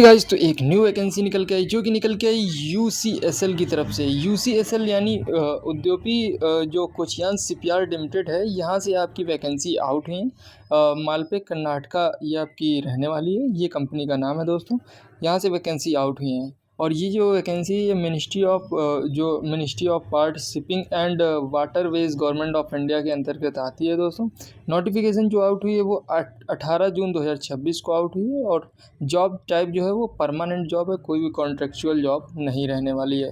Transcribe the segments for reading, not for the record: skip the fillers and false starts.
Guys, तो एक new vacancy निकल के आई जो कि निकल के आई यूसीएसएल की तरफ से। यूसीएसएल यानी उद्योपी जो कोचियान शिपयार्ड लिमिटेड है, यहाँ से आपकी वैकेंसी आउट हुई है। मालपे कर्नाटका ये आपकी रहने वाली है, ये कंपनी का नाम है दोस्तों। यहाँ से वैकेंसी आउट हुई है और ये जो वैकेंसी है ministry of part shipping and waterways government of India के अंतर्गत आती है दोस्तों। नोटिफिकेशन जो आउट हुई है वो 18 जून 2026 को आउट हुई है और जॉब टाइप जो है वो परमानेंट जॉब है, कोई भी कॉन्ट्रेक्चुअल जॉब नहीं रहने वाली है।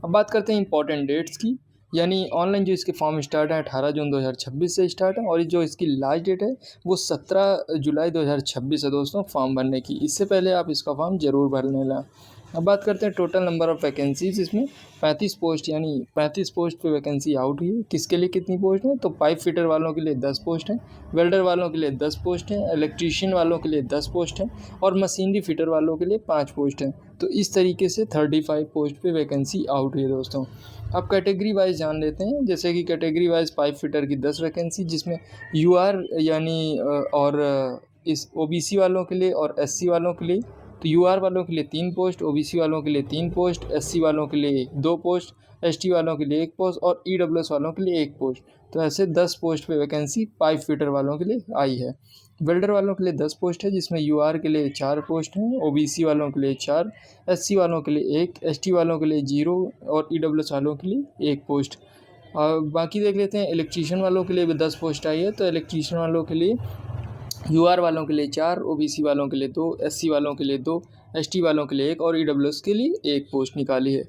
अब बात करते हैं इंपॉर्टेंट डेट्स की, यानी ऑनलाइन जो इसके फॉर्म स्टार्ट है 18 जून 2026 से स्टार्ट है और जो इसकी लास्ट डेट है वो 17 जुलाई 2026 है दोस्तों फॉर्म भरने की। इससे पहले आप इसका फॉर्म ज़रूर भर लेना। अब बात करते हैं टोटल नंबर ऑफ़ वैकेंसीज। इसमें 35 पोस्ट यानी 35 पोस्ट पे वैकेंसी आउट हुई है। किसके लिए कितनी पोस्ट है? तो पाइप फिटर वालों के लिए 10 पोस्ट हैं, वेल्डर वालों के लिए 10 पोस्ट हैं, इलेक्ट्रीशियन वालों के लिए 10 पोस्ट हैं और मशीनरी फिटर वालों के लिए 5 पोस्ट हैं। तो इस तरीके से 35 पोस्ट पे वैकेंसी आउट हुई है दोस्तों। अब कैटेगरी वाइज जान लेते हैं, जैसे कि कैटेगरी वाइज पाइप फिटर की 10 वैकेंसी, जिसमें यूआर यानी इस ओबीसी वालों के लिए और एससी वालों के लिए। तो यूआर वालों के लिए 3 पोस्ट, ओबीसी वालों के लिए 3 पोस्ट, एससी वालों के लिए 2 पोस्ट, एसटी वालों के लिए 1 पोस्ट और ईडब्ल्यूएस वालों के लिए 1 पोस्ट। तो ऐसे 10 पोस्ट पे वैकेंसी पाइप फिटर वालों के लिए आई है। वेल्डर वालों के लिए 10 पोस्ट है, जिसमें यूआर के लिए 4 पोस्ट हैं, ओबीसी वालों के लिए 4, एससी वालों के लिए 1, एसटी वालों के लिए 0 और ईडब्ल्यूएस वालों के लिए 1 पोस्ट। और बाकी देख लेते हैं, इलेक्ट्रीशियन वालों के लिए भी 10 पोस्ट आई है। तो इलेक्ट्रीशियन वालों के लिए यूआर वालों के लिए 4, ओबीसी वालों के लिए 2, एससी वालों के लिए 2, एसटी वालों के लिए 1 और ईडब्ल्यूएस के लिए 1 पोस्ट निकाली है।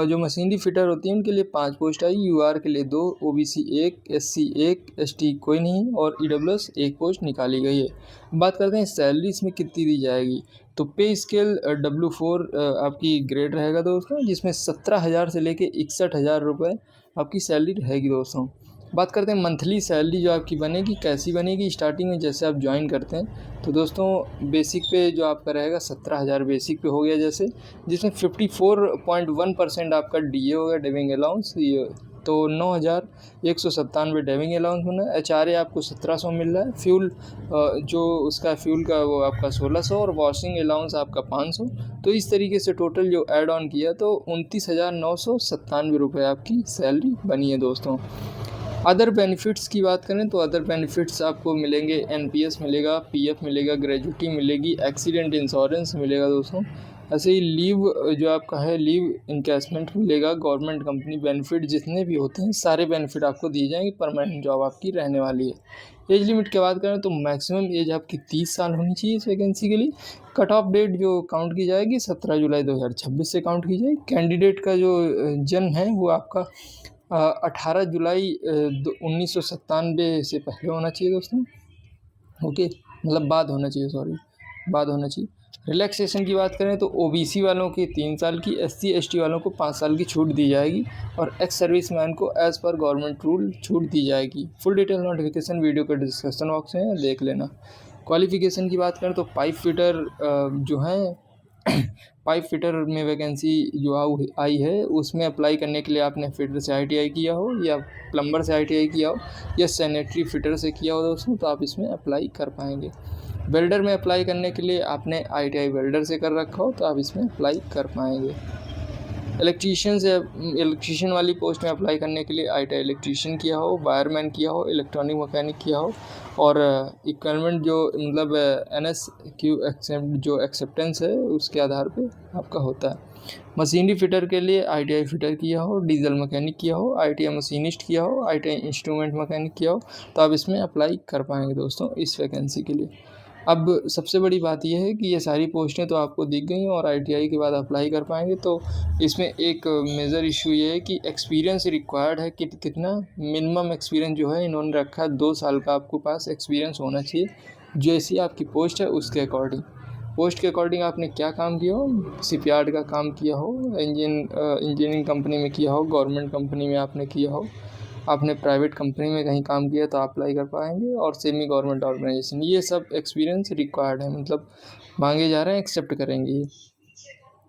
जो मशीनरी फिटर होती हैं उनके लिए 5 पोस्ट आई, यूआर के लिए 2, ओबीसी 1, एससी 1, एसटी कोई नहीं और ईडब्ल्यूएस 1 पोस्ट निकाली गई है। बात करते हैं सैलरी इसमें कितनी दी जाएगी। तो पे स्केल W4 आपकी ग्रेड रहेगा दोस्तों, जिसमें 17,000 से लेके 61,000 रुपये आपकी सैलरी रहेगी दोस्तों। बात करते हैं मंथली सैलरी जो आपकी बनेगी कैसी बनेगी। स्टार्टिंग में जैसे आप ज्वाइन करते हैं तो दोस्तों बेसिक पे जो आपका रहेगा 17,000 बेसिक पे हो गया जैसे, जिसमें 54.1% आपका डीए होगा, डेविंग अलाउंस। ये तो 9,197 डेविंग अलाउंस होना है। एचआरए आपको 1700 मिल रहा है। फ्यूल जो उसका फ्यूल का वो आपका 1600 और वॉशिंग अलाउंस आपका 500। तो इस तरीके से टोटल जो ऐड ऑन किया तो 29,997 रुपये आपकी सैलरी बनी है दोस्तों। अदर बेनिफिट्स की बात करें तो अदर बेनिफिट्स आपको मिलेंगे, एनपीएस मिलेगा, पीएफ मिलेगा, ग्रेजुटी मिलेगी, एक्सीडेंट इंश्योरेंस मिलेगा दोस्तों। ऐसे ही लीव जो आपका है लीव इनकैशमेंट मिलेगा, गवर्नमेंट कंपनी बेनिफिट जितने भी होते हैं सारे बेनिफिट आपको दिए जाएंगे। परमानेंट जॉब आपकी रहने वाली है। एज लिमिट की बात करें तो मैक्सिमम एज आपकी 30 साल होनी चाहिए इस वैकेंसी के लिए। कट ऑफ डेट जो काउंट की जाएगी 17 जुलाई 2026 से काउंट की जाएगी। कैंडिडेट का जो जन्म है वो आपका 18 जुलाई 1997 से पहले होना चाहिए दोस्तों। ओके, मतलब बाद होना चाहिए, सॉरी, बाद होना चाहिए। रिलैक्सेशन की बात करें तो ओबीसी वालों के 3 साल की, एससी एसटी वालों को 5 साल की छूट दी जाएगी और एक्स सर्विस मैन को एज़ पर गवर्नमेंट रूल छूट दी जाएगी। फुल डिटेल नोटिफिकेशन वीडियो के डिस्क्रिप्शन बॉक्स में देख लेना। क्वालिफिकेशन की बात करें तो पाइप फिटर जो हैं पाइप फिटर में वैकेंसी जो आई है उसमें अप्लाई करने के लिए आपने फिटर से आईटीआई किया हो या प्लम्बर से आईटीआई किया हो या सैनिटरी फिटर से किया हो दोस्तों, तो आप इसमें अप्लाई कर पाएंगे। वेल्डर में अप्लाई करने के लिए आपने आईटीआई वेल्डर से कर रखा हो तो आप इसमें अप्लाई कर पाएंगे। इलेक्ट्रीशियन वाली पोस्ट में अप्लाई करने के लिए आईटीआई इलेक्ट्रीशियन किया हो, वायरमैन किया हो, इलेक्ट्रॉनिक मैकेनिक किया हो और इक्विपमेंट जो मतलब NSQ जो एक्सेप्टेंस है उसके आधार पे आपका होता है। मशीनरी फिटर के लिए आईटीआई फिटर किया हो, डीजल मैकेनिक किया हो, आईटीआई मशीनिस्ट किया हो, आईटीआई इंस्ट्रूमेंट मैकेनिक किया हो तो आप इसमें अप्लाई कर पाएंगे दोस्तों इस वैकेंसी के लिए। अब सबसे बड़ी बात यह है कि ये सारी पोस्टें तो आपको दिख गई और आईटीआई के बाद अप्लाई कर पाएंगे। तो इसमें एक मेजर इशू ये है कि एक्सपीरियंस रिक्वायर्ड है कि कितना मिनिमम एक्सपीरियंस जो है इन्होंने रखा है 2 साल का आपको पास एक्सपीरियंस होना चाहिए। जैसी आपकी पोस्ट है उसके अकॉर्डिंग, पोस्ट के अकॉर्डिंग आपने क्या काम किया हो, शिपयार्ड का काम किया हो, इंजीनियरिंग कंपनी में किया हो, गवर्नमेंट कंपनी में आपने किया हो, आपने प्राइवेट कंपनी में कहीं काम किया तो अप्लाई कर पाएंगे और सेमी गवर्नमेंट ऑर्गेनाइजेशन, ये सब एक्सपीरियंस रिक्वायर्ड है, मतलब मांगे जा रहे हैं, एक्सेप्ट करेंगे ये।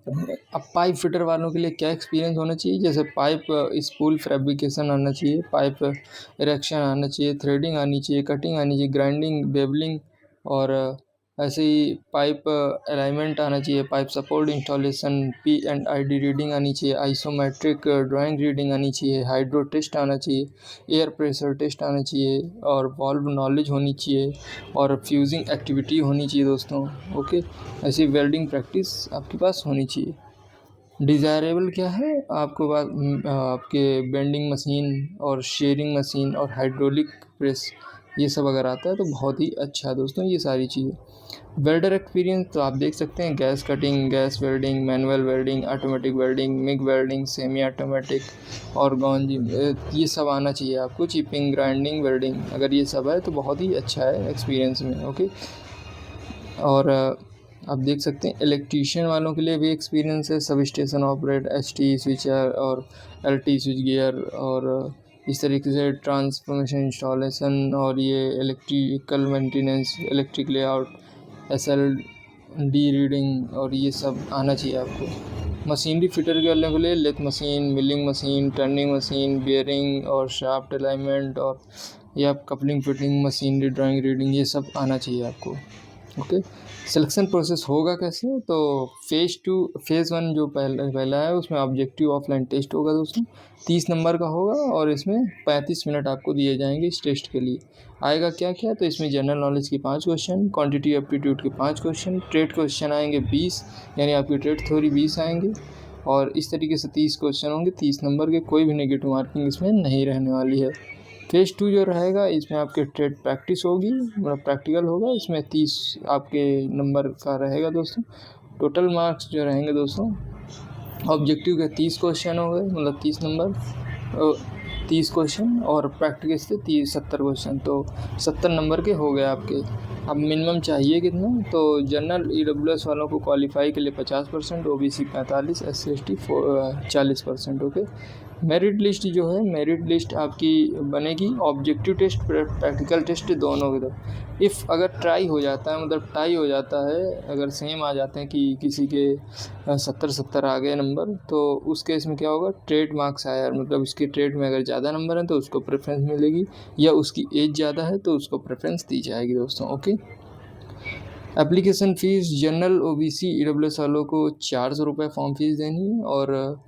अब पाइप फिटर वालों के लिए क्या एक्सपीरियंस होना चाहिए, जैसे पाइप स्पूल फैब्रिकेशन आना चाहिए, पाइप इरेक्शन आना चाहिए, थ्रेडिंग आनी चाहिए, कटिंग आनी चाहिए, ग्राइंडिंग, बेवलिंग और ऐसे ही पाइप अलाइनमेंट आना चाहिए, pipe support installation, P&ID reading आनी चाहिए, आइसोमेट्रिक ड्राइंग रीडिंग आनी चाहिए, हाइड्रो टेस्ट आना चाहिए, एयर प्रेशर टेस्ट आना चाहिए, और वॉल्व नॉलेज होनी चाहिए, और फ्यूजिंग एक्टिविटी होनी चाहिए दोस्तों। ओके, ऐसी वेल्डिंग प्रैक्टिस आपके पास होनी चाहिए। डिज़ायरेबल क्या है आपको आपके बेंडिंग मशीन और शेयरिंग मशीन और हाइड्रोलिक प्रेस, ये सब अगर आता है तो बहुत ही अच्छा है दोस्तों ये सारी चीज़ें। वेल्डर एक्सपीरियंस तो आप देख सकते हैं, gas cutting, gas welding, manual welding, automatic welding, MiG welding, semi automatic और गॉन्जी, ये सब आना चाहिए आपको। चिपिंग, ग्राइंडिंग, वेल्डिंग, अगर ये सब है तो बहुत ही अच्छा है एक्सपीरियंस में। ओके, और आप देख सकते हैं इलेक्ट्रीशियन वालों के लिए भी एक्सपीरियंस है, sub station operate, HT switcher और LT स्विच गियर, और इस तरीके से ट्रांसफॉर्मेशन इंस्टॉलेशन, और ये electrical maintenance, electric layout, SLD reading, और ये सब आना चाहिए आपको। मशीनरी फिटर के वालों के लिए lathe machine, milling machine, turning machine, bearing और शाफ्ट अलाइनमेंट, और ये आप coupling fitting, machinery drawing reading, ये सब आना चाहिए आपको। ओके, सिलेक्शन प्रोसेस होगा कैसे, तो फेज़ 1 जो पहला है उसमें ऑब्जेक्टिव ऑफलाइन टेस्ट होगा दोस्तों, 30 नंबर का होगा, और इसमें 35 मिनट आपको दिए जाएंगे इस टेस्ट के लिए। आएगा क्या क्या, तो इसमें जनरल नॉलेज के 5 क्वेश्चन, क्वांटिटी एप्टीट्यूड के 5 क्वेश्चन, ट्रेड क्वेश्चन आएंगे 20, यानी आपकी ट्रेड थ्योरी 20 आएंगे, और इस तरीके से 30 क्वेश्चन होंगे 30 नंबर के, कोई भी नेगेटिव मार्किंग इसमें नहीं रहने वाली है। फेज़ 2 जो रहेगा इसमें आपके ट्रेड प्रैक्टिस होगी, मतलब प्रैक्टिकल होगा, इसमें 30 आपके नंबर का रहेगा दोस्तों। टोटल मार्क्स जो रहेंगे दोस्तों, ऑब्जेक्टिव के 30 क्वेश्चन हो गए, मतलब 30 नंबर, 30 क्वेश्चन, और प्रैक्टिकल से 70 क्वेश्चन, तो 70 नंबर के हो गए आपके। अब मिनिमम चाहिए कितना, तो जनरल EWS वालों को क्वालिफाई के लिए 50%, OBC 45%, SC/ST 40%। Okay, merit list जो है, मेरिट लिस्ट आपकी बनेगी ऑब्जेक्टिव टेस्ट, प्रैक्टिकल टेस्ट दोनों की तरफ। इफ़ अगर ट्राई हो जाता है, मतलब टाई हो जाता है, अगर सेम आ जाते हैं कि किसी के 70 आ गए नंबर, तो उस केस में क्या होगा, ट्रेड मार्क्स आया, मतलब उसके ट्रेड में अगर ज़्यादा नंबर हैं तो उसको प्रेफरेंस मिलेगी, या उसकी एज ज़्यादा है तो उसको प्रेफरेंस दी जाएगी दोस्तों। Okay, application fees general OBC EWS वालों को 400 रुपये फॉर्म फीस देनी है, और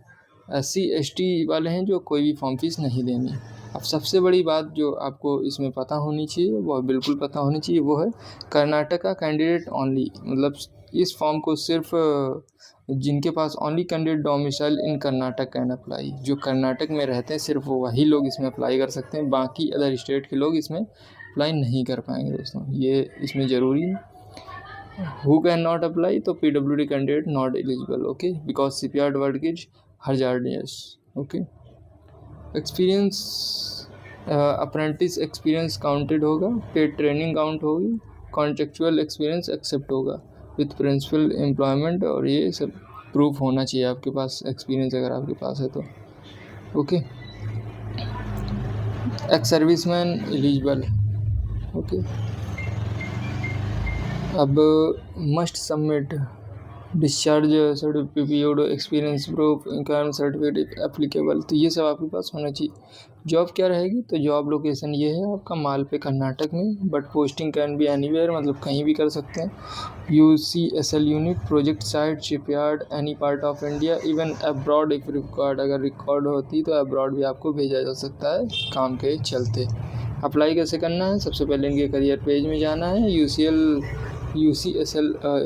SC/ST वाले हैं जो कोई भी फॉर्म फीस नहीं देनी। अब सबसे बड़ी बात जो आपको इसमें पता होनी चाहिए, वो बिल्कुल पता होनी चाहिए, वो है कर्नाटका कैंडिडेट ओनली, मतलब इस फॉर्म को सिर्फ जिनके पास only candidate domicile in Karnataka can apply, जो कर्नाटक में रहते हैं सिर्फ वही लोग इसमें अप्लाई कर सकते हैं, बाकी अदर स्टेट के लोग इसमें अप्लाई नहीं कर पाएंगे दोस्तों, ये इसमें ज़रूरी है। हु कैन नॉट अप्लाई, तो PWD candidate not eligible, okay, because CPR advantage hazardous। Okay, experience, apprentice experience counted होगा, पेड ट्रेनिंग काउंट होगी, कॉन्ट्रेक्चुअल एक्सपीरियंस एक्सेप्ट होगा विथ प्रिंसिपल एम्प्लॉयमेंट, और ये सब प्रूफ होना चाहिए आपके पास, एक्सपीरियंस अगर आपके पास है तो। Okay, ex serviceman eligible. Okay, अब must submit discharge certificate, experience proof, income certificate applicable, तो ये सब आपके पास होना चाहिए। जॉब क्या रहेगी, तो जॉब लोकेशन ये है आपका मालपे कर्नाटक में, but posting can be anywhere, मतलब कहीं भी कर सकते हैं। UCSL unit, project site, shipyard, any part of India, even abroad if record, अगर रिकॉर्ड होती तो अब्रॉड भी आपको भेजा जा सकता है काम के चलते। अप्लाई कैसे करना है, सबसे पहले इनके करियर पेज में जाना है, UCSL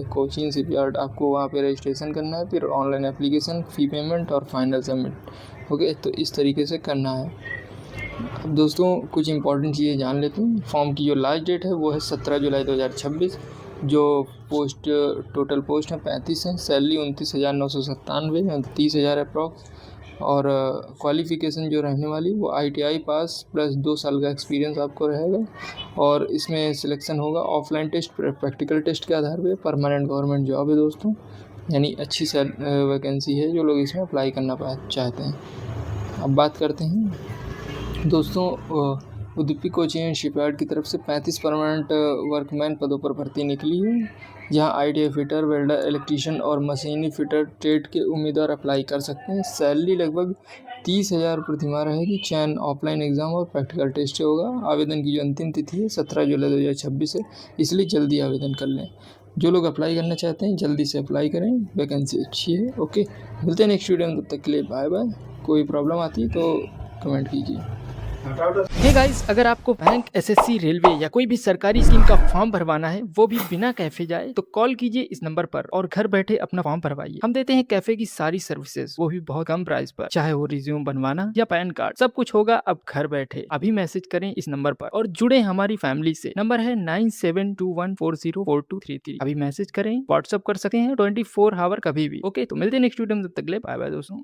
कोचिंग शिपयार्ड, आपको वहाँ पे रजिस्ट्रेशन करना है, फिर ऑनलाइन एप्लीकेशन, फ़ी पेमेंट और फाइनल सबमिट। ओके, तो इस तरीके से करना है। अब दोस्तों कुछ इंपॉर्टेंट चीज़ें जान लेते हैं। फॉर्म की जो लास्ट डेट है वो है 17 जुलाई 2026। जो पोस्ट, टोटल पोस्ट है 35 है, सैलरी 29,997, 30,000 अप्रॉक्स, और क्वालिफ़िकेशन जो रहने वाली वो ITI पास प्लस 2 साल का एक्सपीरियंस आपको रहेगा, और इसमें सिलेक्शन होगा ऑफलाइन टेस्ट, प्रैक्टिकल टेस्ट के आधार पे। परमानेंट गवर्नमेंट जॉब है दोस्तों, यानी अच्छी वैकेंसी है जो लोग इसमें अप्लाई करना चाहते हैं। अब बात करते हैं दोस्तों, उद्योपिक कोचिंग एंड शिपयार्ड की तरफ से 35 परमानेंट वर्कमैन पदों पर भर्ती निकली है, जहाँ ITI फिटर, वेल्डर, इलेक्ट्रीशियन और मशीनी फिटर ट्रेड के उम्मीदवार अप्लाई कर सकते हैं। सैलरी लगभग 30,000 प्रतिमाह रहेगी। चयन ऑफलाइन एग्ज़ाम और प्रैक्टिकल टेस्ट होगा। आवेदन की जो अंतिम तिथि है 17 जुलाई 2026 है, इसलिए जल्दी आवेदन कर लें। जो लोग अप्लाई करना चाहते हैं जल्दी से अप्लाई करें, वैकेंसी अच्छी है। ओके, मिलते हैं नेक्स्ट वीडियो में, तब तक के लिए बाय बाय। कोई प्रॉब्लम आती तो कमेंट कीजिए। हे गाइस, अगर आपको बैंक, एसएससी, रेलवे या कोई भी सरकारी स्कीम का फॉर्म भरवाना है, वो भी बिना कैफे जाए, तो कॉल कीजिए इस नंबर पर और घर बैठे अपना फॉर्म भरवाइए। हम देते हैं कैफे की सारी सर्विसेज, वो भी बहुत कम प्राइस पर। चाहे वो रिज्यूम बनवाना या पैन कार्ड, सब कुछ होगा अब घर बैठे। अभी मैसेज करें इस नंबर पर और जुड़े हमारी फैमिली से। नंबर है 9721404233। अभी मैसेज करें, व्हाट्सअप कर सकते हैं 24 आवर कभी भी। ओके, तो मिलते हैं नेक्स्ट वीडियो में, तब तक के लिए बाय बाय दोस्तों।